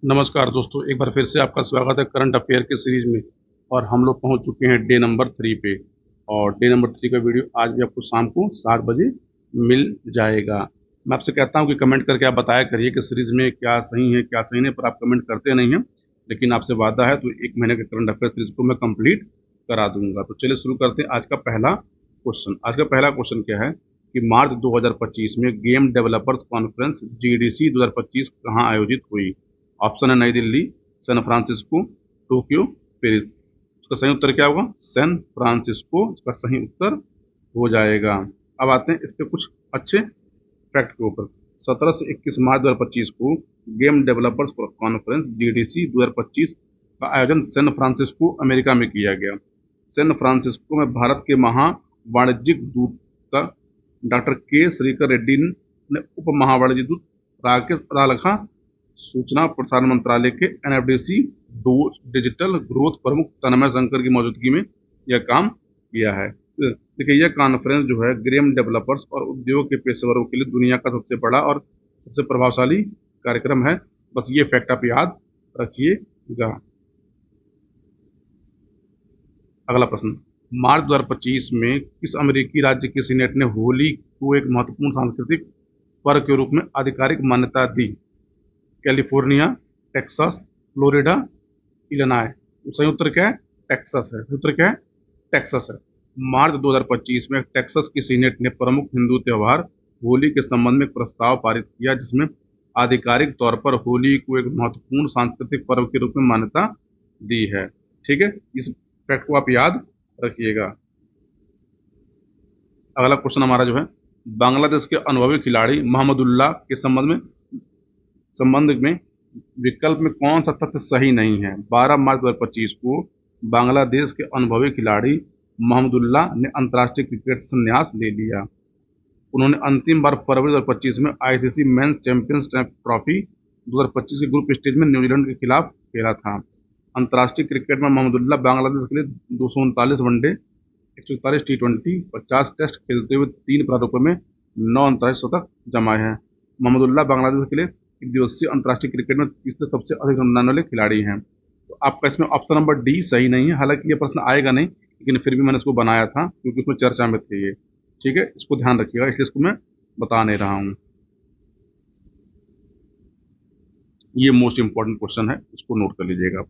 नमस्कार दोस्तों, एक बार फिर से आपका स्वागत है करंट अफेयर के सीरीज में। और हम लोग पहुंच चुके हैं डे नंबर 3 पे। और डे नंबर 3 का वीडियो आज भी आपको शाम को 7 बजे मिल जाएगा। मैं आपसे कहता हूं कि कमेंट करके आप बताया करिए कि सीरीज में क्या सही है क्या सही नहीं, पर आप कमेंट करते नहीं हैं। लेकिन आपसे वादा है तो 1 महीने के करंट अफेयर सीरीज को मैं कंप्लीट करा दूंगा। तो चलिए शुरू करते हैं। आज का पहला क्वेश्चन क्या है कि मार्च 2025 में गेम डेवलपर्स कॉन्फ्रेंस GDC 2025 कहाँ आयोजित हुई? ऑप्शन है New Delhi, San Francisco, Tokyo, Paris. इसका सही उत्तर क्या होगा? सैन फ्रांसिस्को इसका सही उत्तर हो जाएगा। अब आते हैं इस पे कुछ अच्छे फैक्ट के ऊपर। 17 से 21 मार्च 2025 को गेम डेवलपर्स कॉन्फ्रेंस GDC 2025 का आयोजन सैन फ्रांसिस्को अमेरिका में किया गया। सैन फ्रांसिस्को में भारत के महा वाणिज्यिक दूत डॉक्टर के श्रीकर रेड्डी ने उप महावाणिज्य दूत राकेश रालखा, सूचना प्रसारण मंत्रालय के NFDC डिजिटल ग्रोथ प्रमुख तन्मय शंकर की मौजूदगी में यह काम किया है। देखिए, यह कॉन्फ्रेंस जो है गेम डेवलपर्स और उद्योग के पेशेवरों के लिए दुनिया का सबसे बड़ा और सबसे प्रभावशाली कार्यक्रम है। बस ये फैक्ट आप याद रखिएगा। अगला प्रश्न, मार्च 2025 में किस अमेरिकी राज्य के सीनेट ने होली को एक महत्वपूर्ण सांस्कृतिक पर्व के रूप में आधिकारिक मान्यता दी? California, Texas, Florida, Illinois. तो सही उत्तर क्या है? टेक्सास है। सही उत्तर क्या है? टेक्सास है। मार्च 2025 में टेक्सास की सीनेट ने प्रमुख हिंदू त्योहार होली के संबंध में एक प्रस्ताव पारित किया, जिसमें आधिकारिक तौर पर होली को एक महत्वपूर्ण सांस्कृतिक पर्व के रूप में मान्यता दी है। ठीक है, इस फैक्ट को आप याद रखिएगा। अगला क्वेश्चन हमारा जो है, बांग्लादेश के अनुभवी खिलाड़ी मोहम्मदुल्लाह के संबंध में विकल्प में कौन सा तथ्य सही नहीं है? 12 मार्च 2025 को बांग्लादेश के अनुभवी खिलाड़ी मोहम्मदुल्लाह ने अंतर्राष्ट्रीय क्रिकेट से संन्यास ले लिया। उन्होंने अंतिम बार फरवरी 2025 में ICC मेंस चैंपियंस ट्रॉफी 2025 के ग्रुप स्टेज में न्यूजीलैंड के खिलाफ खेला था। अंतर्राष्ट्रीय क्रिकेट में मोहम्मदुल्लाह बांग्लादेश के लिए 239 वनडे, 141 T20, 50 टेस्ट खेलते हुए 3 प्रारूपों में 9 अंतर्राष्ट्रीय शतक जमाए हैं। मोहम्मदुल्लाह बांग्लादेश के लिए एक दिवसीय अंतर्राष्ट्रीय क्रिकेट में तीसरे सबसे अधिक रन बनाने वाले खिलाड़ी हैं। तो आपका इसमें ऑप्शन नंबर डी सही नहीं है। हालांकि ये प्रश्न आएगा नहीं, लेकिन फिर भी मैंने इसको बनाया था क्योंकि उसमें चर्चा में थे ये। ठीक है, इसको ध्यान रखिएगा, इसलिए इसको मैं बता नहीं रहा हूँ। ये मोस्ट इंपॉर्टेंट क्वेश्चन है, इसको नोट कर लीजिएगा।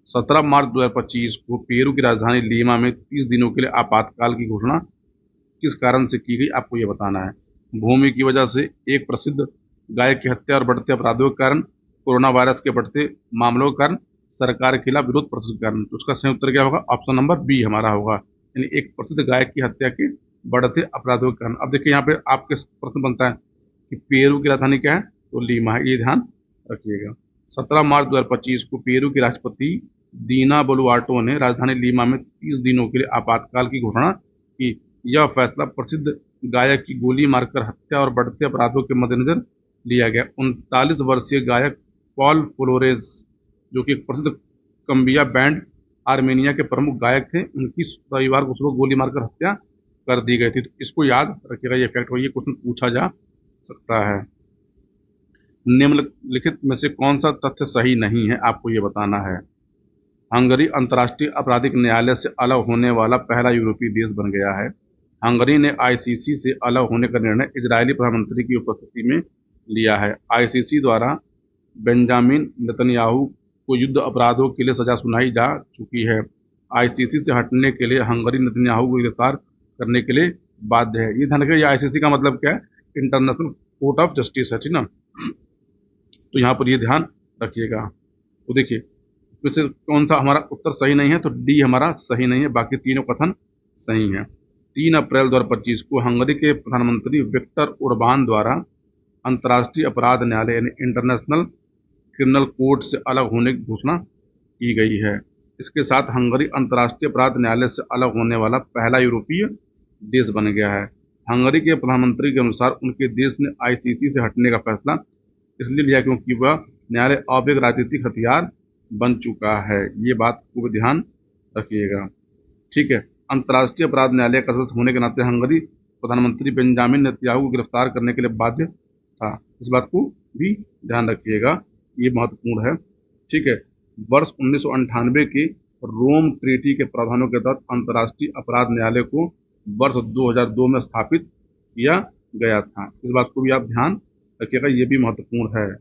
17 मार्च 2025 को पेरू की राजधानी लीमा में 30 दिनों के लिए आपातकाल की घोषणा किस कारण से की गई, आपको ये बताना है। भूमि की वजह से, एक प्रसिद्ध गायक की हत्या और बढ़ते अपराधों के कारण, कोरोना वायरस के बढ़ते मामलों के कारण, सरकार के खिलाफ विरोध प्रदर्शन के कारण। तो उसका सही उत्तर क्या होगा? ऑप्शन नंबर बी हमारा होगा, यानी एक प्रसिद्ध गायक की हत्या के बढ़ते अपराधों के कारण। अब देखिए यहाँ पे आपके प्रश्न बनता है कि पेरू की राजधानी क्या है, तो लीमा है, ये ध्यान रखिएगा। 17 मार्च 2025 को पेरू के राष्ट्रपति दीना बोलुआर्टो ने राजधानी लीमा में 30 दिनों के लिए आपातकाल की घोषणा की। यह फैसला प्रसिद्ध गायक की गोली मारकर हत्या और बढ़ते अपराधों के मद्देनजर लिया गया। 39 वर्षीय गायक पॉल फ्लोरेंस, जो कि एक प्रसिद्ध कम्बिया बैंड आर्मेनिया के प्रमुख गायक थे, उनकी रविवार को सुबह गोली मारकर हत्या कर दी गई थी। तो इसको याद रखिएगा, ये फैक्ट हो, ये क्वेश्चन पूछा जा सकता है। निम्नलिखित में से कौन सा तथ्य सही नहीं है, आपको ये बताना है। हंगरी अंतर्राष्ट्रीय आपराधिक न्यायालय से अलग होने वाला पहला यूरोपीय देश बन गया है। हंगरी ने ICC से अलग होने का निर्णय इजरायली प्रधानमंत्री की उपस्थिति में लिया है। ICC द्वारा बेंजामिन नेतन्याहू को युद्ध अपराधों के लिए सजा सुनाई जा चुकी है। ICC से हटने के लिए हंगरी नेतन्याहू को गिरफ्तार करने के लिए बाध्य है। ये ध्यान रखिए, ICC का मतलब क्या है? इंटरनेशनल कोर्ट ऑफ जस्टिस है, ठीक ना। तो यहाँ पर ये ध्यान रखिएगा। तो देखिए, वैसे कौन सा हमारा उत्तर सही नहीं है, तो डी हमारा सही नहीं है, बाकी तीनों कथन सही है। 3 अप्रैल 2025 को हंगरी के प्रधानमंत्री विक्टर ओरबान द्वारा अंतर्राष्ट्रीय अपराध न्यायालय यानी इंटरनेशनल क्रिमिनल कोर्ट से अलग होने की घोषणा की गई है। इसके साथ हंगरी अंतर्राष्ट्रीय अपराध न्यायालय से अलग होने वाला पहला यूरोपीय देश बन गया है। हंगरी के प्रधानमंत्री के अनुसार उनके देश ने ICC से हटने का फैसला इसलिए लिया क्योंकि वह न्यायालय अब एक राजनीतिक हथियार बन चुका है। ये बात को भी ध्यान रखिएगा। ठीक है, अंतर्राष्ट्रीय अपराध न्यायालय का सदस्य होने के नाते हंगरी प्रधानमंत्री बेंजामिन नेतन्याहू को गिरफ्तार करने के लिए बाध्य था। इस बात को भी ध्यान रखिएगा। ये महत्वपूर्ण है। ठीक है, वर्ष 1998 की रोम ट्रीटी के प्रावधानों के तहत अंतर्राष्ट्रीय अपराध न्यायालय को वर्ष 2002 में स्थापित किया गया था। इस बात को भी आप ध्यान रखिएगा, ये भी महत्वपूर्ण है।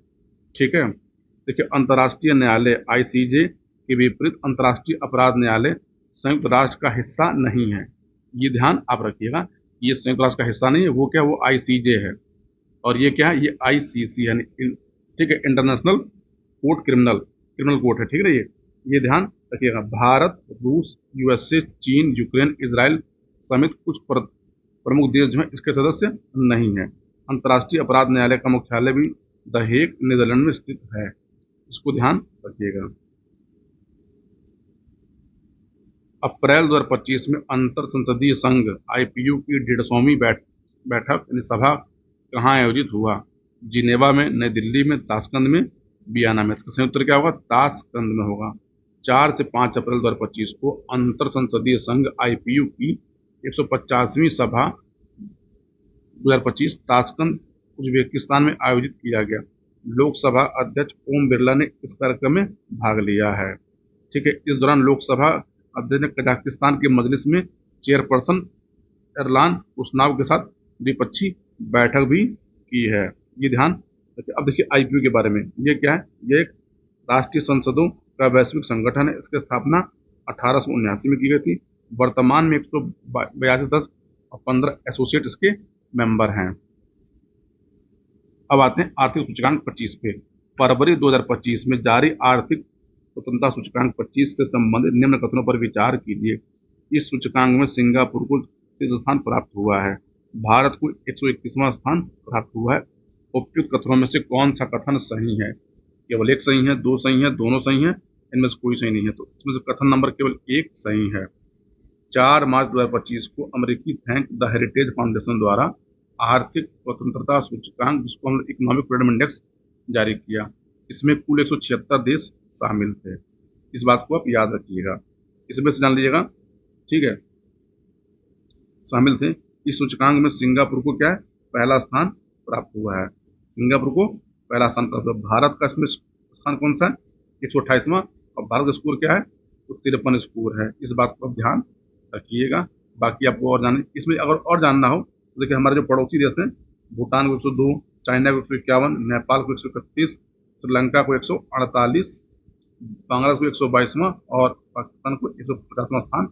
ठीक है, देखिए अंतर्राष्ट्रीय न्यायालय आईसीजे के विपरीत अंतर्राष्ट्रीय अपराध न्यायालय संयुक्त राष्ट्र का हिस्सा नहीं है। ये ध्यान आप रखिएगा, ये संयुक्त राष्ट्र का हिस्सा नहीं है। वो क्या, वो आईसीजे है, और ये क्या है, ये आईसीसी है। ठीक है, इंटरनेशनल कोर्ट, क्रिमिनल कोर्ट है। ठीक है, ये ध्यान रखिएगा। भारत, रूस, यूएसए, चीन, यूक्रेन, इजराइल समेत कुछ प्रमुख देश जो हैं इसके सदस्य नहीं है। अंतर्राष्ट्रीय अपराध न्यायालय का मुख्यालय भी द हेग, नीदरलैंड में स्थित है। इसको ध्यान रखिएगा। अप्रैल 2025 में अंतर संसदीय संघ आईपीयू की 150वीं बैठक यानी सभा कहाँ आयोजित हुआ? जिनेवा में, नई दिल्ली में, ताशकंद में, बियाना में। इसका संयुक्त उत्तर क्या होगा? ताशकंद में होगा। 4 से 5 अप्रैल 2025 को अंतर संसदीय संघ आईपीयू की 150वीं सभा 2025 ताशकंद उज्बेकिस्तान में आयोजित किया गया। लोकसभा अध्यक्ष ओम बिरला ने इस कार्यक्रम में भाग लिया है। ठीक है, इस दौरान लोकसभा अध्यक्ष ने कजाकिस्तान के मजलिस में चेयरपर्सन एरलान उस्नाव के साथ द्विपक्षीय बैठक भी की है। ये ध्यान रखिए। अब देखिए आईपीयू के बारे में, ये क्या है? ये एक राष्ट्रीय संसदों का वैश्विक संगठन है। इसकी स्थापना 1879 में की गई थी। वर्तमान में 182 सदस्य और 15 एसोसिएट इसके मेंबर हैं। अब आते हैं आर्थिक सूचकांक 25 पे। फरवरी 2025 में जारी आर्थिक स्वतंत्रता सूचकांक 25 से संबंधित निम्न कथनों पर विचार कीजिए। इस सूचकांक में सिंगापुर को शीर्ष स्थान प्राप्त हुआ है, भारत को 121वां स्थान प्राप्त हुआ है। उपयुक्त कथनों में से कौन सा कथन सही है? केवल एक सही है, दो सही है, दोनों सही है, इनमें से कोई सही नहीं है। तो इसमें से कथन नंबर केवल एक सही है। 4 मार्च 2025 को अमेरिकी थैंक द हेरिटेज फाउंडेशन द्वारा आर्थिक स्वतंत्रता सूचकांक, जिसको हम इकोनॉमिक फ्रीडम इंडेक्स, जारी किया। इसमें कुल 176 देश शामिल थे। इस बात को आप याद रखिएगा, इसमें से जान लीजिएगा। ठीक है, शामिल थे। इस सूचकांक में सिंगापुर को क्या है? पहला स्थान प्राप्त हुआ है। सिंगापुर को पहला स्थान प्राप्त हुआ। भारत का इसमें स्थान कौन सा है? 128वां। और भारत का स्कोर क्या है? तो 53 स्कोर है। इस बात को आप ध्यान रखिएगा। बाकी आपको और जाने, इसमें अगर और जानना हो तो देखिए हमारे जो पड़ोसी देश हैं, भूटान को 102, चाइना को 151, नेपाल को 131, श्रीलंका को 148, बांग्लादेश को 122वां और पाकिस्तान को 150वां स्थान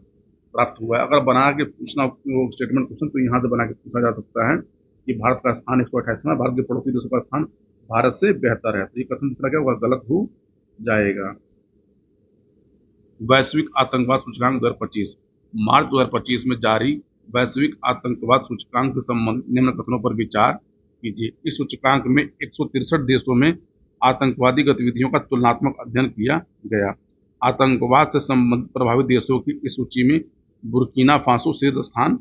प्राप्त हुआ है। अगर बना के पूछना स्टेटमेंट क्वेश्चन तो यहाँ से बना के पूछा जा सकता है कि भारत का स्थान 128वां, भारत के पड़ोसी देशों का स्थान भारत से बेहतर है। तो ये कथन दूसरा क्या होगा? गलत हो जाएगा। वैश्विक आतंकवाद सूचकांक 2025। मार्च 2025 में जारी वैश्विक आतंकवाद सूचकांक से संबंधित निम्न कथनों पर विचार कीजिए। इस सूचकांक में 163 देशों में आतंकवादी गतिविधियों का तुलनात्मक अध्ययन किया गया। आतंकवाद से संबंधित प्रभावित देशों की इस सूची में बुर्किना फासो शीर्ष स्थान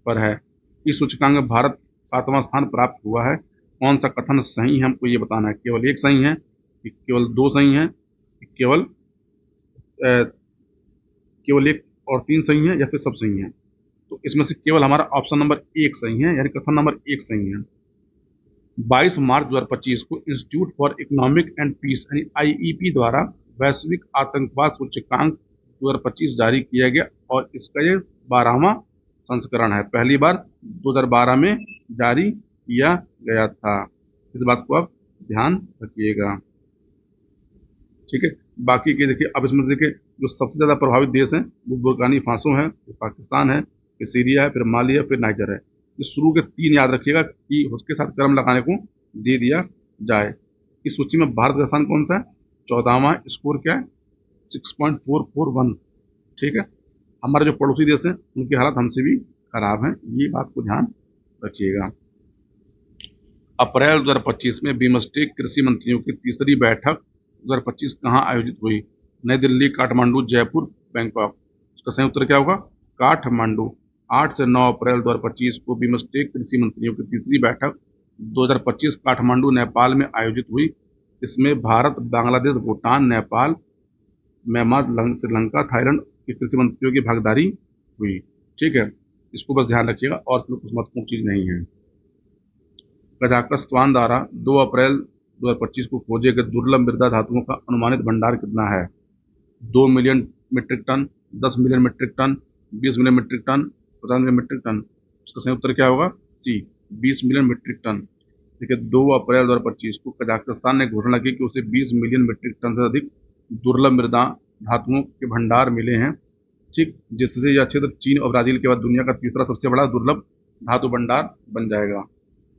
पर है। इस सूचकांक में भारत 7वां स्थान प्राप्त हुआ है। कौन सा कथन सही है, हमको ये बताना है। केवल एक सही है, केवल दो सही है, केवल एक और 3 सही है, या फिर सब सही है? तो इसमें से केवल हमारा ऑप्शन नंबर 1 सही है, यानी कथन नंबर 1 सही है। 22 मार्च 2025 को Institute for Economic and Peace यानी आईईपी द्वारा वैश्विक आतंकवाद सूचकांक 2025 जारी किया गया और इसका ये 12वां संस्करण है। पहली बार 2012 में जारी किया गया था। इस बात को आप ध्यान रखिएगा। ठीक है, बाकी के देखिए, अब इसमें देखिए जो सबसे ज़्यादा प्रभावित देश हैं वो बुर्किना फासो है, पाकिस्तान है, फिर सीरिया है, फिर माली है, फिर नाइजर है। इस शुरू के 3 याद रखिएगा कि उसके साथ क्रम लगाने को दे दिया जाए। इस सूची में भारत का स्थान कौन सा है? 14वां। स्कोर क्या है? 6.441। ठीक है, हमारे जो पड़ोसी देश हैं उनकी हालत हमसे भी खराब है, ये बात को ध्यान रखिएगा। अप्रैल 2025 में बिमस्टेक कृषि मंत्रियों की तीसरी बैठक 2025 कहाँ आयोजित हुई? नई दिल्ली, काठमांडू, जयपुर, बैंकॉक। इसका सही उत्तर क्या होगा? काठमांडू। 8 से 9 अप्रैल 2025 को बिमस्टेक कृषि मंत्रियों की तीसरी बैठक 2025 काठमांडू, नेपाल में आयोजित हुई। इसमें भारत, बांग्लादेश, भूटान, नेपाल, म्यांमार, श्रीलंका, थाईलैंड के कृषि मंत्रियों की भागीदारी हुई। ठीक है, इसको बस ध्यान रखिएगा और इसमें कुछ महत्वपूर्ण चीज नहीं है। कजाकिस्तान द्वारा 2 अप्रैल 2025 को खोजे गए दुर्लभ मृदा धातुओं का अनुमानित भंडार कितना है? 2 million metric ton, 10 million metric ton, 20 million metric ton, 50 million metric ton. इसका सही उत्तर क्या होगा? C, 20 million metric ton. देखिए 2 अप्रैल 2025 को कजाकिस्तान ने घोषणा की कि उसे 20 मिलियन मीट्रिक टन से अधिक दुर्लभ मृदा धातुओं के भंडार मिले हैं, ठीक, जिससे यह क्षेत्र चीन और ब्राजील के बाद दुनिया का तीसरा सबसे बड़ा दुर्लभ धातु भंडार बन जाएगा।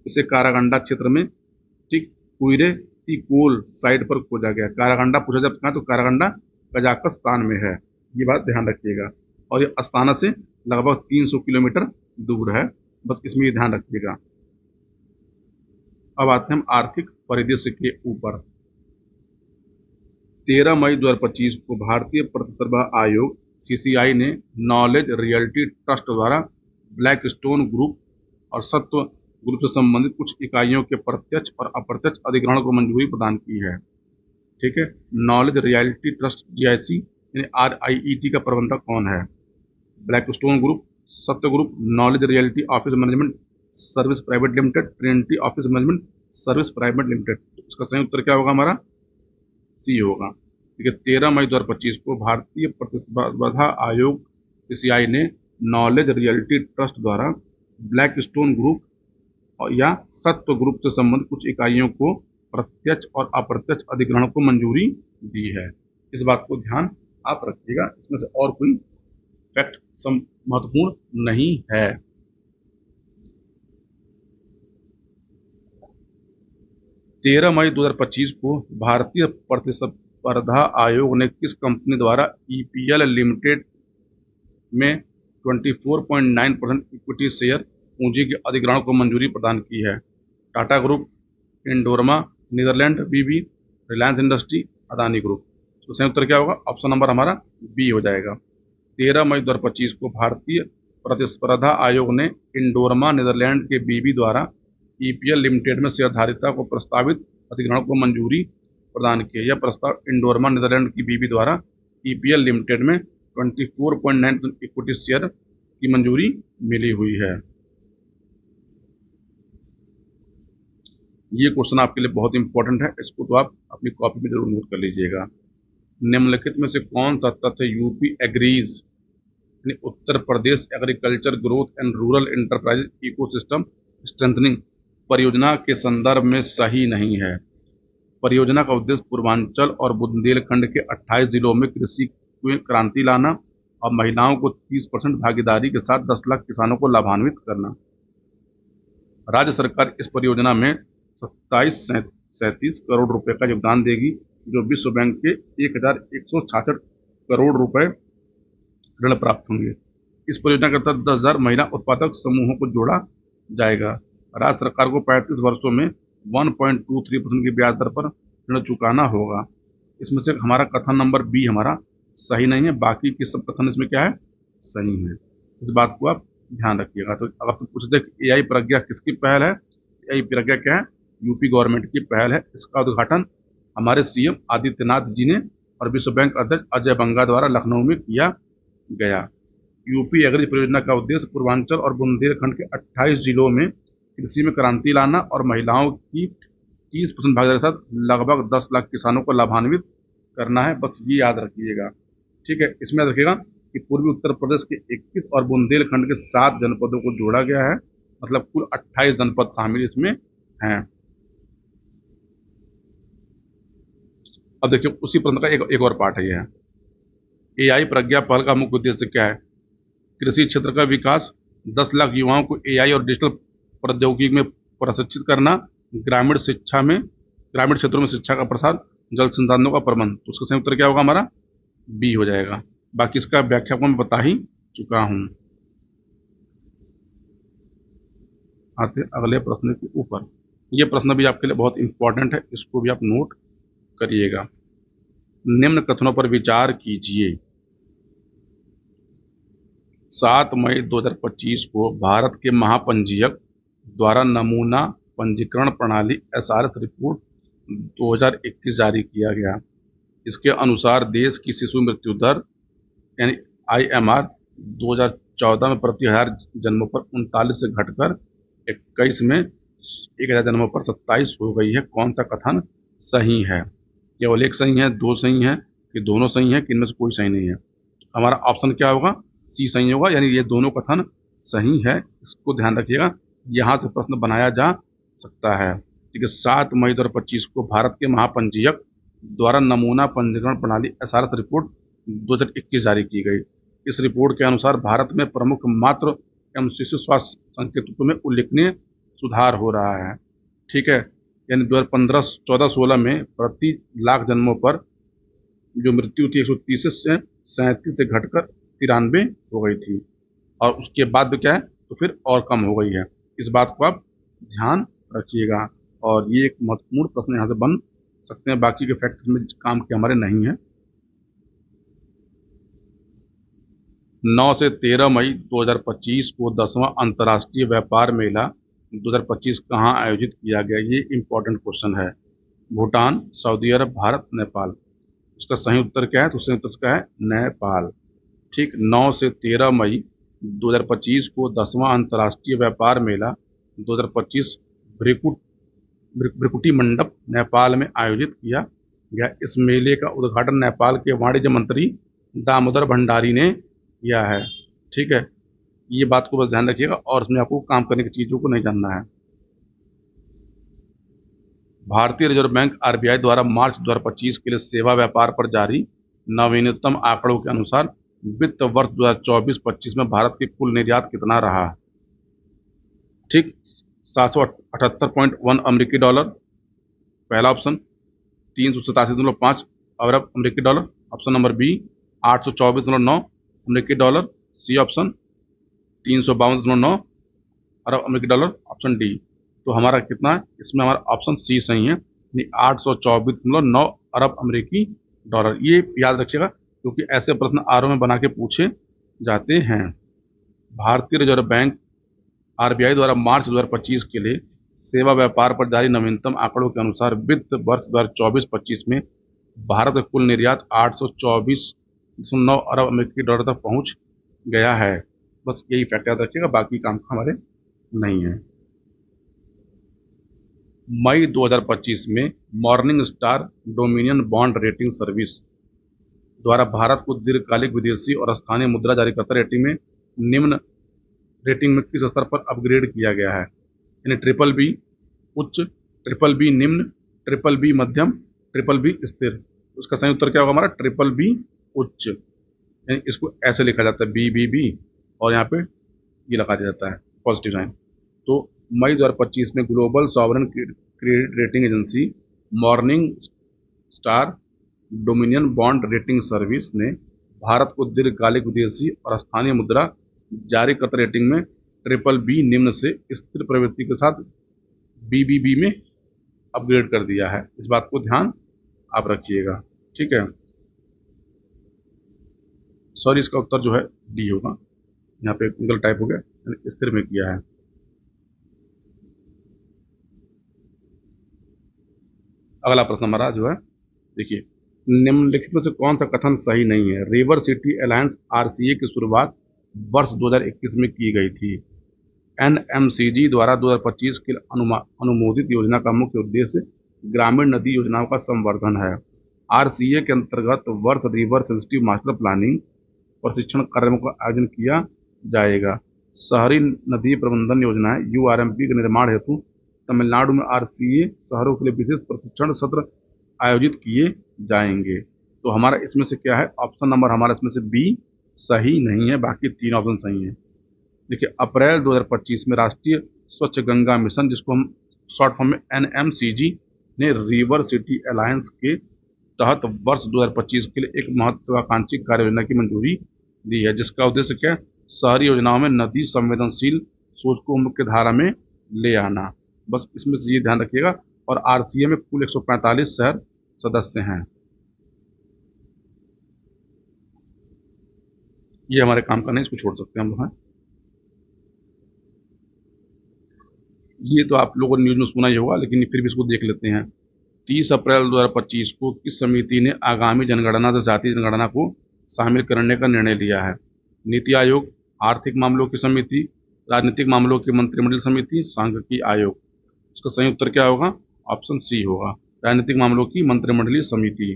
इसे कारागंडा क्षेत्र में, ठीक, कुइरे तिकोल साइट पर खोजा गया। कारागंडा पूछा जब कहाँ, तो कारागंडा कजाकिस्तान में है, ये बात ध्यान रखिएगा। और ये अस्ताना से लगभग 300 किलोमीटर दूर है, बस इसमें ये ध्यान रखिएगा। अब आते हैं हम आर्थिक परिदृश्य के ऊपर। 13 मई 2025 को भारतीय प्रतिस्पर्धा आयोग सीसीआई ने नॉलेज रियल्टी ट्रस्ट द्वारा ब्लैकस्टोन ग्रुप और सत्व ग्रुप से संबंधित कुछ इकाइयों के प्रत्यक्ष और अप्रत्यक्ष अधिग्रहण को मंजूरी प्रदान की है। ठीक है, नॉलेज रियल्टी ट्रस्ट जीआईसी यानी RIET का प्रबंधक कौन है? ब्लैकस्टोन ग्रुप, सत्य group, knowledge realty office management service private limited, Trinity office management service private limited. इसका सही उत्तर क्या होगा? हमारा सी होगा। ठीक है, 13 मई 2025 को भारतीय प्रतिस्पर्धा आयोग सीसीआई ने नॉलेज रियल्टी ट्रस्ट द्वारा ब्लैकस्टोन ग्रुप या सत्व ग्रुप से संबंधित कुछ इकाइयों को प्रत्यक्ष और अप्रत्यक्ष अधिग्रहण को मंजूरी दी है। इस बात को ध्यान आप रखिएगा, इसमें से और कोई फैक्ट महत्वपूर्ण नहीं है। 13 मई 2025 को भारतीय प्रतिस्पर्धा आयोग ने किस कंपनी द्वारा EPL लिमिटेड में 24.9% इक्विटी शेयर पूंजी के अधिग्रहण को मंजूरी प्रदान की है? Tata group, Indorama, Netherland BV, Reliance industry, Adani group. तो सही उत्तर क्या होगा? ऑप्शन नंबर हमारा बी हो जाएगा। 13 मई 2025 को भारतीय प्रतिस्पर्धा आयोग ने इंडोरमा नीदरलैंड के BV द्वारा EPL लिमिटेड में शेयरधारिता को प्रस्तावित अधिग्रहण को मंजूरी प्रदान की है। यह प्रस्ताव इंडोरमा नीदरलैंड की BV द्वारा EPL लिमिटेड में 24.9% इक्विटी शेयर की मंजूरी मिली हुई है। ये क्वेश्चन आपके लिए बहुत इंपॉर्टेंट है, इसको तो आप अपनी कॉपी में जरूर नोट कर लीजिएगा। निम्नलिखित में से कौन सा तथ्य यूपी एग्रीज यानी Uttar Pradesh agriculture growth and rural enterprise ecosystem strengthening परियोजना के संदर्भ में सही नहीं है? परियोजना का उद्देश्य पूर्वांचल और बुंदेलखंड के 28 जिलों में कृषि में क्रांति लाना और महिलाओं को 30% भागीदारी के साथ 10 लाख किसानों को लाभान्वित करना। राज्य सरकार इस परियोजना में 2737 करोड़ रुपए का योगदान देगी, जो विश्व बैंक के 1166 करोड़ रुपए ऋण प्राप्त होंगे। इस परियोजना के तहत 10,000 महिला उत्पादक समूहों को जोड़ा जाएगा। राज्य सरकार को 35 वर्षों में 1.23% की ब्याज दर पर ऋण चुकाना होगा। इसमें से हमारा कथन नंबर बी हमारा सही नहीं है, बाकी के सब कथन इसमें क्या है? सही है। इस बात को आप ध्यान रखिएगा। तो अगर तो पूछते AI प्रज्ञा किसकी पहल है? AI प्रज्ञा क्या है? यूपी गवर्नमेंट की पहल है। इसका उद्घाटन हमारे CM आदित्यनाथ जी ने और विश्व बैंक अध्यक्ष अजय बंगा द्वारा लखनऊ में किया गया। यूपी एग्री परियोजना का उद्देश्य पूर्वांचल और बुंदेलखंड के 28 जिलों में कृषि में क्रांति लाना और महिलाओं की 30% भागीदारी के साथ लगभग 10 लाख किसानों को लाभान्वित करना है। बस ये याद रखिएगा, ठीक है। इसमें याद रखिएगा कि पूर्वी उत्तर प्रदेश के 21 और बुंदेलखंड के 7 जनपदों को जोड़ा गया है, मतलब कुल 28 जनपद शामिल इसमें हैं। अब देखिए उसी प्रश्न का एक और पार्ट है। यह AI प्रज्ञा पहल का मुख्य उद्देश्य क्या है? कृषि क्षेत्र का विकास, 10 लाख युवाओं को AI और डिजिटल प्रौद्योगिकी में प्रशिक्षित करना, ग्रामीण क्षेत्रों में शिक्षा का प्रसार, जल संसाधनों का प्रबंध। तो उसका सही उत्तर क्या होगा? हमारा बी हो जाएगा। बाकी इसका व्याख्या को मैं बता ही चुका हूं। आते अगले प्रश्न के ऊपर। यह प्रश्न भी आपके लिए बहुत इंपॉर्टेंट है, इसको भी आप नोट करिएगा। निम्न कथनों पर विचार कीजिए। 7 मई 2025 को भारत के महापंजीयक द्वारा नमूना पंजीकरण प्रणाली SRS रिपोर्ट 2021 जारी किया गया। इसके अनुसार देश की शिशु मृत्यु दर यानी IMR 2014 में प्रति 1000 जन्मों पर 39 से घटकर 21 में 1000 जन्मों पर 27 हो गई है। कौन सा कथन सही है? केवल एक सही है, दो सही है, कि दोनों सही है, कि इनमें से कोई सही नहीं है? हमारा ऑप्शन क्या होगा? सी सही होगा, यानी ये दोनों कथन सही है। इसको ध्यान रखिएगा, यहाँ से प्रश्न बनाया जा सकता है। ठीक है, 7 मई 2025 को भारत के महापंजीयक द्वारा नमूना पंजीकरण प्रणाली एसआरएस रिपोर्ट 2021 जारी की गई। इस रिपोर्ट के अनुसार भारत में प्रमुख मातृ एवं शिशु स्वास्थ्य संकेतकों में उल्लेखनीय सुधार हो रहा है। ठीक है, यानी 2015 14 16 में प्रति लाख जन्मों पर जो मृत्यु थी 130 से 37 से घटकर 93 हो गई थी, और उसके बाद भी क्या है, तो फिर और कम हो गई है। इस बात को आप ध्यान रखिएगा, और ये एक महत्वपूर्ण प्रश्न यहाँ से बन सकते हैं, बाकी के फैक्टर्स में काम के हमारे नहीं है। 9 से 13 मई 2025 को 10वां अंतर्राष्ट्रीय व्यापार मेला 2025 कहाँ आयोजित किया गया? ये इंपॉर्टेंट क्वेश्चन है। भूटान, सऊदी अरब, भारत, नेपाल। उसका सही उत्तर क्या है? तो सही उत्तर क्या है? नेपाल। ठीक, 9 से 13 मई 2025 को 10वां अंतर्राष्ट्रीय व्यापार मेला 2025 भ्रिकुटी मंडप नेपाल में आयोजित किया गया। इस मेले का उद्घाटन नेपाल के वाणिज्य मंत्री दामोदर भंडारी ने किया है। ठीक है, ये बात को बस ध्यान रखिएगा, और इसमें आपको काम करने की चीज़ों को नहीं जानना है। भारतीय रिजर्व बैंक आरबीआई द्वारा मार्च 2025 के लिए सेवा व्यापार पर जारी नवीनतम आंकड़ों के अनुसार वित्त वर्ष 2024-25 में भारत की कुल निर्यात कितना रहा? ठीक, 778.1 अमेरिकी डॉलर पहला ऑप्शन, 387.5 अरब अमेरिकी डॉलर ऑप्शन नंबर बी, 824.9 अमेरिकी डॉलर सी ऑप्शन, 352.9 अरब अमेरिकी डॉलर ऑप्शन डी। तो हमारा कितना है? इसमें हमारा ऑप्शन सी सही है, यानी 824.9 अरब अमेरिकी डॉलर। ये याद रखिएगा, क्योंकि ऐसे प्रश्न आर में बना के पूछे जाते हैं। भारतीय रिजर्व बैंक आरबीआई द्वारा मार्च 2025 के लिए सेवा व्यापार पर जारी नवीनतम आंकड़ों के अनुसार वित्त वर्ष 2024-25 में भारत का कुल निर्यात 824.9 अरब अमेरिकी डॉलर तक पहुंच गया है। बस यही फैक्ट याद रखिएगा, बाकी काम हमारे नहीं है। मई 2025 में morning star dominion bond rating service द्वारा भारत को दीर्घकालिक विदेशी और स्थानीय मुद्रा जारीकर्ता रेटिंग में निम्न रेटिंग में किस स्तर पर अपग्रेड किया गया है? यानी ट्रिपल बी उच्च, ट्रिपल बी निम्न, ट्रिपल बी मध्यम, ट्रिपल बी स्थिर। उसका सही उत्तर क्या होगा? हमारा ट्रिपल बी उच्च। यानी इसको ऐसे लिखा जाता है बी, और यहाँ पे ये लगा दिया जाता है पॉजिटिव साइन। तो मई 2025 में global sovereign credit rating agency morning star dominion bond rating service ने भारत को दीर्घकालिक विदेशी और स्थानीय मुद्रा जारीकर्ता रेटिंग में ट्रिपल बी निम्न से स्थिर प्रवृत्ति के साथ बीबीबी में अपग्रेड कर दिया है। इस बात को ध्यान आप रखिएगा। ठीक है, सॉरी, इसका उत्तर जो है डी होगा, यहाँ पे गलत टाइप हो गया, स्थिर में किया है। अगला प्रश्न हमारा जो है, देखिए, निम्नलिखित में से कौन सा कथन सही नहीं है? रिवर सिटी अलायंस आरसीए की शुरुआत वर्ष 2021 में की गई थी। एनएमसीजी द्वारा 2025 के अनुमोदित योजना का मुख्य उद्देश्य ग्रामीण नदी योजनाओं का संवर्धन है। आरसीए के अंतर्गत वर्ष रिवर सेंसिटिव मास्टर प्लानिंग प्रशिक्षण कार्यक्रमों का आयोजन किया जाएगा। शहरी नदी प्रबंधन योजनाएं यूआरएमपी के निर्माण हेतु तमिलनाडु में आरसीए शहरों के लिए विशेष प्रशिक्षण सत्र आयोजित किए जाएंगे। तो हमारा इसमें से क्या है? ऑप्शन नंबर हमारा इसमें से बी सही नहीं है, बाकी तीन ऑप्शन सही है। देखिए, अप्रैल 2025 में राष्ट्रीय स्वच्छ गंगा मिशन, जिसको हम शॉर्ट फॉर्म में एनएमसीजी, ने रिवर सिटी अलायंस के तहत वर्ष 2025 के लिए एक महत्वाकांक्षी कार्य योजना की मंजूरी दी है, जिसका उद्देश्य क्या है? शहरी योजनाओं में नदी संवेदनशील सोच को मुख्य धारा में ले आना। बस इसमें से ये ध्यान रखिएगा। और आरसीए में कुल 145 शहर सदस्य हैं। ये हमारे काम का नहीं, इसको छोड़ सकते हैं हम लोग। ये तो आप लोगों ने न्यूज़ में सुना ही होगा, लेकिन फिर भी इसको देख लेते हैं। 30 अप्रैल 2025 को किस समिति ने आगामी जनगणना से जातीय जनगणना को शामिल करने का निर्णय लिया है? नीति आयोग, आर्थिक मामलों की समिति, राजनीतिक मामलों की मंत्रिमंडल समिति, सांख्यिकी आयोग। इसका सही उत्तर क्या होगा? ऑप्शन सी होगा, राजनीतिक मामलों की मंत्रिमंडलीय समिति।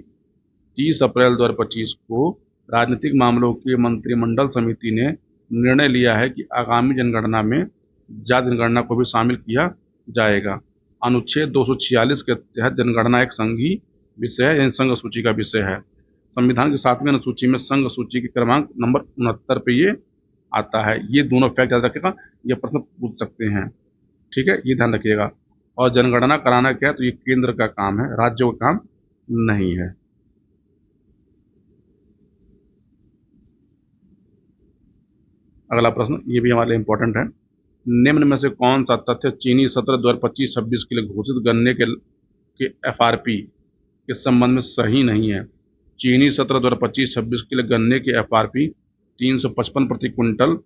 30 अप्रैल 2025 को राजनीतिक मामलों की मंत्रिमंडल समिति ने निर्णय लिया है कि आगामी जनगणना में जाति जनगणना को भी शामिल किया जाएगा। अनुच्छेद 246 के तहत जनगणना एक संघीय विषय है, यानी संघ सूची का विषय है। संविधान की 7वीं अनुसूची में संघ सूची के क्रमांक नंबर 69 पे ये आता है। ये दोनों फैक्ट याद रखिएगा, ये प्रश्न पूछ सकते हैं। ठीक है, ये ध्यान रखिएगा। और जनगणना कराना क्या है, तो ये केंद्र का काम है, राज्यों का काम नहीं है। अगला प्रश्न ये भी हमारे लिए इंपॉर्टेंट है। निम्न में से कौन सा तथ्य चीनी सत्र 2025-26 के लिए घोषित गन्ने के एफआरपी के संबंध में सही नहीं है? चीनी सत्र 2025-26 के लिए गन्ने की एफआरपी 355 प्रति क्विंटल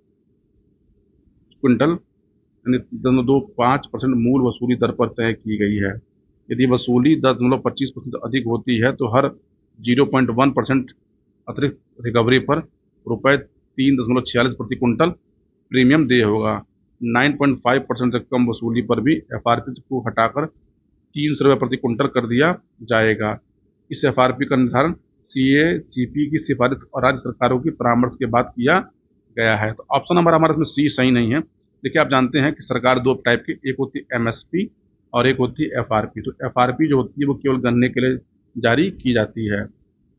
यानी 0.25% मूल वसूली दर पर तय की गई है। यदि वसूली 10.25% अधिक होती है तो हर 0.1% अतिरिक्त रिकवरी पर रुपये 3.46 प्रति क्विंटल प्रीमियम देय होगा। 9.5% से कम वसूली पर भी एफआरपी को हटाकर 300 रुपये प्रति क्विंटल कर दिया जाएगा। इस एफआरपी का निर्धारण सीएसीपी की सिफारिश और राज्य सरकारों की परामर्श के बाद किया गया है। तो ऑप्शन नंबर हमारा इसमें सी सही नहीं है। देखिए, आप जानते हैं कि सरकार दो टाइप की, एक होती है एमएसपी और एक होती है एफआरपी। तो एफआरपी जो होती है वो केवल गन्ने के लिए जारी की जाती है।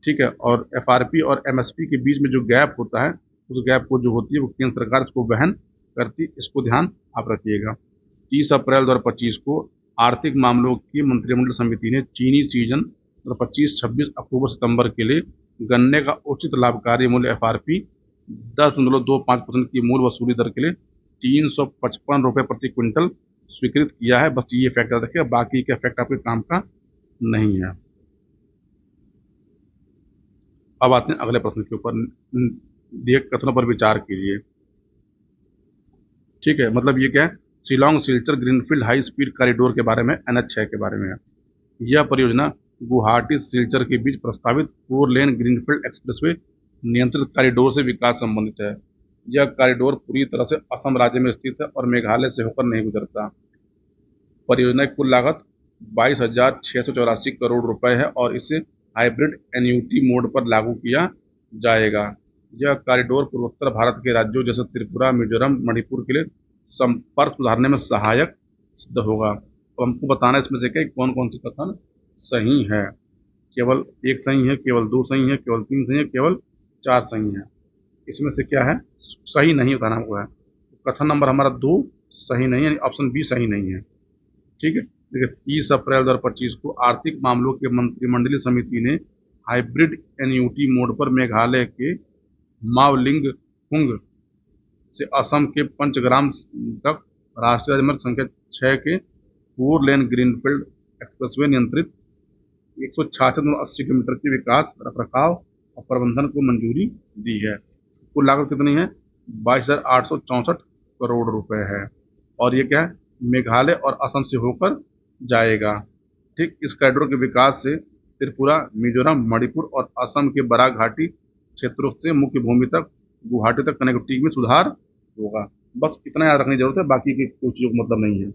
ठीक है, और एफआरपी और एमएसपी के बीच में जो गैप होता है, उस गैप को जो होती है वो केंद्र सरकार इसको वहन करती, इसको ध्यान आप रखिएगा। 30 अप्रैल 2025 को आर्थिक मामलों की मंत्रिमंडल समिति ने चीनी सीजन 25-26 अक्टूबर सितंबर के लिए गन्ने का उचित लाभकारी मूल्य एफआरपी 10.25% की मूल वसूली दर के लिए 355 रुपये प्रति क्विंटल स्वीकृत किया है। बस ये फैक्ट याद रखिए, बाकी के फैक्ट आपके काम का नहीं है। अब आते हैं अगले प्रश्न के ऊपर। दिए कथनों पर विचार कीजिए। ठीक है, मतलब ये क्या है, Shillong Silchar greenfield high speed corridor के बारे में, NH6 के बारे में है। यह परियोजना गुवाहाटी सिलचर के बीच प्रस्तावित 4 लेन ग्रीनफील्ड एक्सप्रेसवे नियंत्रित कॉरिडोर से विकास संबंधित है। यह कॉरिडोर पूरी तरह से असम राज्य में स्थित है और मेघालय से होकर नहीं गुजरता। परियोजना की कुल लागत 22,684 करोड़ रुपए है और इसे हाइब्रिड एन्युटी मोड पर लागू किया जाएगा। यह कॉरिडोर पूर्वोत्तर भारत के राज्यों जैसे त्रिपुरा, मिजोरम, मणिपुर के लिए संपर्क सुधारने में सहायक सिद्ध होगा। तो हमको बताना इसमें से क्या कौन कौन से कथन सही है। केवल एक सही है, केवल 2 सही है, केवल 3 सही है, केवल 4 सही है। इसमें से क्या है सही नहीं बताना हुआ है। कथन नंबर हमारा 2 सही नहीं है, ऑप्शन बी सही नहीं है। ठीक है, देखिए 30 अप्रैल 2025 को आर्थिक मामलों के मंत्रिमंडलीय समिति ने हाइब्रिड एन्युटी मोड पर मेघालय के मावलिंगफुंग से असम के पंचग्राम तक राष्ट्रीय राजमार्ग संख्या 6 के 4 लेन ग्रीनफील्ड एक्सप्रेसवे नियंत्रित 166.80 किलोमीटर के विकास, रखरखाव और प्रबंधन को मंजूरी दी है। कुल लागत कितनी है? 22,864 करोड़ रुपए है। और ये क्या है, मेघालय और असम से होकर जाएगा। ठीक, इस कॉरिडोर के विकास से त्रिपुरा, मिजोरम, मणिपुर और असम के बराक घाटी क्षेत्रों से मुख्य भूमि तक गुवाहाटी तक कनेक्टिविटी में सुधार होगा। बस इतना याद रखने की जरूरत है, बाकी की कोई चीजों का मतलब नहीं है।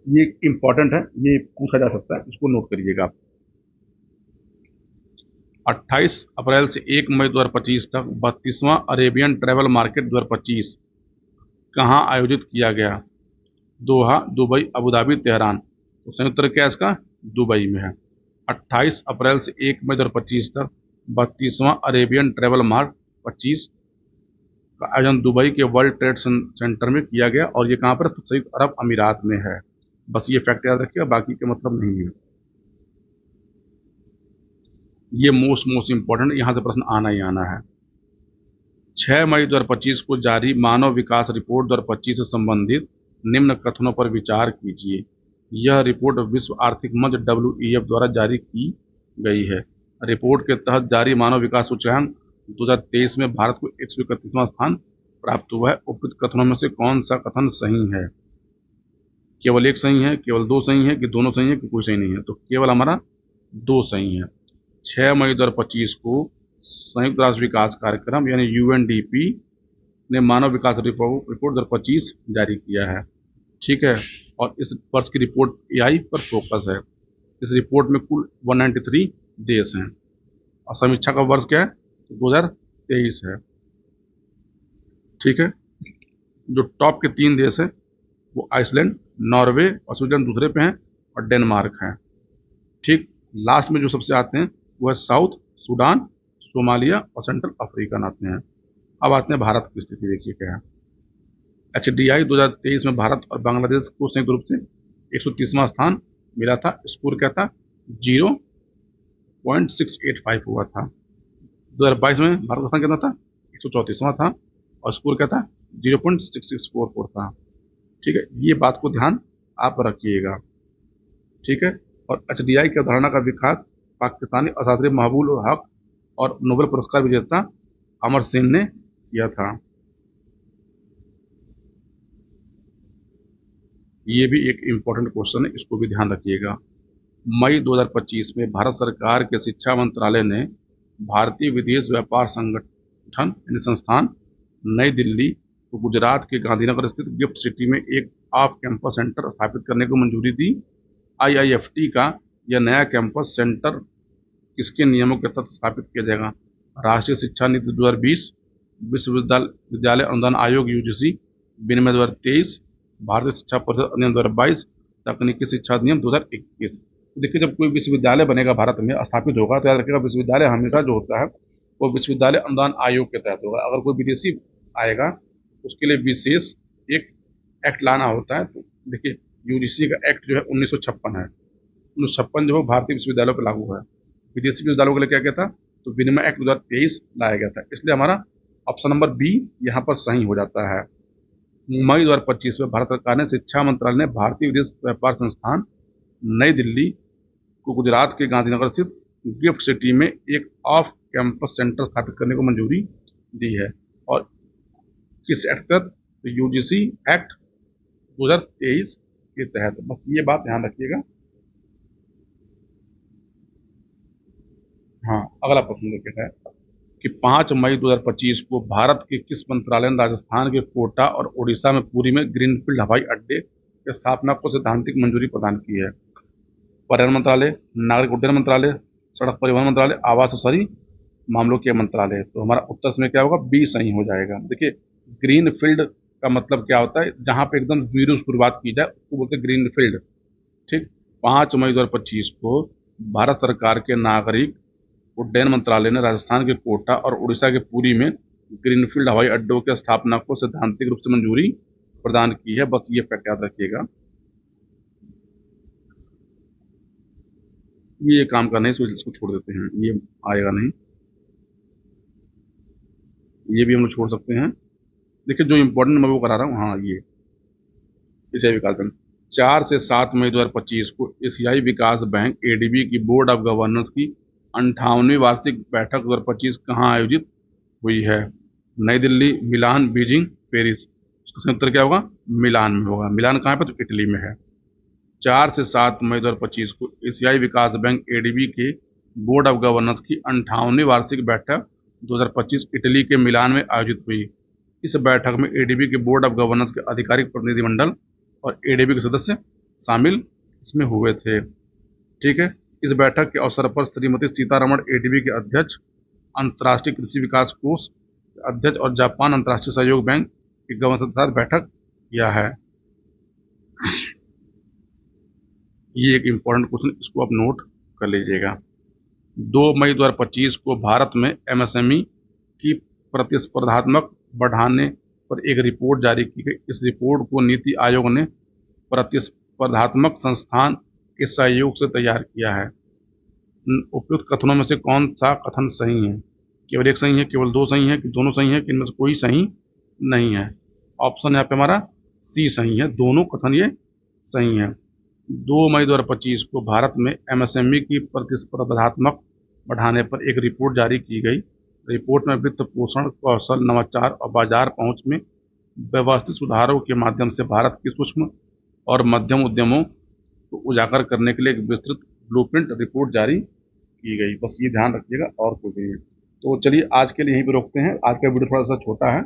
ये इंपॉर्टेंट है, ये पूछा जा सकता है, इसको नोट करिएगा आप। 28 अप्रैल से 1 मई 2025 तक 32वां अरेबियन ट्रैवल मार्केट 2025 कहाँ आयोजित किया गया? दोहा, दुबई, अबू धाबी, तेहरान। तो संयुक्त क्या है इसका? दुबई में है। 28 अप्रैल से 1 मई 2025 तक 32वां अरेबियन ट्रैवल मार्ट 25 का आयोजन दुबई के वर्ल्ड ट्रेड सेंटर में किया गया और ये कहाँ पर? तो संयुक्त अरब अमीरात में है। बस ये फैक्ट याद रखिए, बाकी के मतलब नहीं है। ये मोस्ट इंपॉर्टेंट, यहां से प्रश्न आना ही आना है। 6 मई 2025 को जारी मानव विकास रिपोर्ट 2025 से संबंधित निम्न कथनों पर विचार कीजिए। यह रिपोर्ट विश्व आर्थिक मंच WEF द्वारा जारी की गई है। रिपोर्ट के तहत जारी मानव विकास सूचकांक 2023 में भारत को 131वां स्थान प्राप्त हुआ है। उपयुक्त कथनों में से कौन सा कथन सही है? केवल एक सही है, केवल 2 सही है, कि दोनों सही है, कि कोई सही नहीं है? तो केवल हमारा 2 सही है। 6 मई 2025 को संयुक्त राष्ट्र विकास कार्यक्रम यानी UNDP ने मानव विकास रिपोर्ट 2025 जारी किया है। ठीक है। और इस वर्ष की रिपोर्ट एआई पर फोकस है। इस रिपोर्ट में कुल 193 देश हैं और समीक्षा का वर्ष क्या है, तो 2023 है। ठीक है। जो टॉप के 3 देश हैं वो आइसलैंड, नॉर्वे और स्वीडन दूसरे पे हैं और डेनमार्क है। ठीक। लास्ट में जो सबसे आते हैं वो है साउथ सूडान, सोमालिया और सेंट्रल अफ्रीकन आते हैं। अब आते हैं भारत की स्थिति, देखिए क्या है। HDI 2023 में भारत और बांग्लादेश को संयुक्त रूप से 130वां स्थान मिला था। स्कोर क्या था, 0.685 हुआ था। 2022 में भारत का स्थान कितना था, 134वां था और स्कोर क्या था, 0.6644 था। ठीक है, ये बात को ध्यान आप रखिएगा। ठीक है। और HDI की अवधारणा का विकास पाकिस्तानी असादरी महबूब उल हक और नोबेल पुरस्कार विजेता अमर सेन ने किया था। ये भी एक इम्पोर्टेंट क्वेश्चन है, इसको भी ध्यान रखिएगा। मई 2025 में भारत सरकार के शिक्षा मंत्रालय ने भारतीय विदेश व्यापार संगठन यानी संस्थान नई दिल्ली को गुजरात के गांधीनगर स्थित गिफ्ट सिटी में एक ऑफ कैंपस सेंटर स्थापित करने को मंजूरी दी। IIFT का यह नया कैंपस सेंटर किसके नियमों के तहत स्थापित किया जाएगा, राष्ट्रीय शिक्षा नीति 2020, विश्वविद्यालय अनुदान आयोग UGC विनिमय 2023, भारतीय शिक्षा परिषद अधिनियम 2022, तकनीकी शिक्षा अधिनियम 2021। तो देखिए, जब कोई विश्वविद्यालय बनेगा भारत में, स्थापित होगा, तो याद रखिएगा विश्वविद्यालय हमेशा जो होता है वो विश्वविद्यालय अनुदान आयोग के तहत होगा। अगर कोई विदेशी आएगा उसके लिए विशेष एक एक्ट लाना होता है। तो देखिए, UGC का एक्ट जो है 1956 है। 1956 जो है भारतीय विश्वविद्यालयों पर लागू है। विदेशी विश्वविद्यालयों के लिए क्या क्या था, तो विनिमय एक्ट 2023 लाया गया था। इसलिए हमारा ऑप्शन नंबर बी यहाँ पर सही हो जाता है। मई 2025 में भारत सरकार ने शिक्षा मंत्रालय ने भारतीय विदेश व्यापार संस्थान नई दिल्ली को गुजरात के गांधीनगर स्थित गिफ्ट सिटी में एक ऑफ कैंपस सेंटर स्थापित करने को मंजूरी दी है। और किस एक्ट के तहत, तो UGC एक्ट 2023 के तहत। बस ये बात ध्यान रखिएगा। हाँ, अगला प्रश्न देखिए है कि 5 मई 2025 को भारत के किस मंत्रालय ने राजस्थान के कोटा और ओडिशा में पुरी में ग्रीनफील्ड हवाई अड्डे की स्थापना को सैद्धांतिक मंजूरी प्रदान की है। पर्यावरण मंत्रालय, नागरिक उड्डयन मंत्रालय, सड़क परिवहन मंत्रालय, आवास और शहरी मामलों के मंत्रालय। तो हमारा उत्तर इसमें क्या होगा, बी सही हो जाएगा। देखिए, ग्रीन फील्ड का मतलब क्या होता है, जहाँ पे एकदम जीरो शुरुआत की जाए उसको बोलते हैं ग्रीन फील्ड। ठीक। 5 मई 2025 को भारत सरकार के नागरिक उड्डयन मंत्रालय ने राजस्थान के कोटा और उड़ीसा के पुरी में ग्रीनफील्ड हवाई अड्डों की स्थापना को सैद्धांतिक रूप से मंजूरी प्रदान की है। बस ये फैक्ट याद रखिएगा। ये काम का नहीं, इसको छोड़ देते हैं, ये आएगा नहीं, ये भी हम लोग छोड़ सकते हैं। देखिए, जो इंपॉर्टेंट मैं वो करा रहा हूँ। हाँ, ये एशियाई विकास बैंक 4 से 7 मई 2025 को एशियाई विकास बैंक ADB की बोर्ड ऑफ गवर्नर्स की 58वीं वार्षिक बैठक 2025 कहाँ आयोजित हुई है, नई दिल्ली, मिलान, बीजिंग, पेरिस। इसका सही उत्तर क्या होगा, मिलान में होगा। मिलान कहाँ पे, तो इटली में है। 4 से 7 मई 2025 को एशियाई विकास बैंक ADB के बोर्ड ऑफ गवर्नर्स की 58वीं वार्षिक बैठक 2025 इटली के मिलान में आयोजित हुई। इस बैठक में ADB के बोर्ड ऑफ गवर्नर्स के आधिकारिक प्रतिनिधिमंडल और ADB के सदस्य शामिल इसमें हुए थे। ठीक है। इस बैठक के अवसर पर श्रीमती सीतारमण ADB के अध्यक्ष, अंतर्राष्ट्रीय कृषि विकास कोष के अध्यक्ष और जापान अंतर्राष्ट्रीय सहयोग बैंक के गवर्नर के साथ बैठक किया है। ये एक इम्पोर्टेंट क्वेश्चन, इसको आप नोट कर लीजिएगा। 2 मई 2025 को भारत में MSME की प्रतिस्पर्धात्मक बढ़ाने पर एक रिपोर्ट जारी की गई। इस रिपोर्ट को नीति आयोग ने प्रतिस्पर्धात्मक संस्थान के सहयोग से तैयार किया है। उपयुक्त कथनों में से कौन सा कथन सही है, केवल एक सही है, केवल दो सही है, कि दोनों सही है, कि इनमें से कोई सही नहीं है। ऑप्शन यहाँ पे हमारा सी सही है, दोनों कथन ये सही है। 2 मई 2025 को भारत में MSME की प्रतिस्पर्धात्मक बढ़ाने पर एक रिपोर्ट जारी की गई। रिपोर्ट में वित्त पोषण, कौशल, नवाचार और बाजार पहुंच में व्यवस्थित सुधारों के माध्यम से भारत की सूक्ष्म और मध्यम उद्यमों को उजागर करने के लिए एक विस्तृत ब्लूप्रिंट रिपोर्ट जारी की गई। बस ये ध्यान रखिएगा और कुछ नहीं है। तो चलिए, आज के लिए यहीं पर रोकते हैं। आज का वीडियो थोड़ा सा छोटा है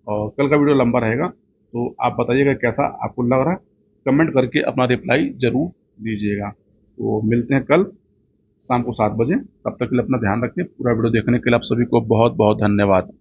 और कल का वीडियो लंबा रहेगा। तो आप बताइएगा कैसा आपको लग रहा है, कमेंट करके अपना रिप्लाई ज़रूर दीजिएगा। तो मिलते हैं कल शाम को 7 बजे। तब तक के लिए अपना ध्यान रखिए। पूरा वीडियो देखने के लिए आप सभी को बहुत बहुत धन्यवाद।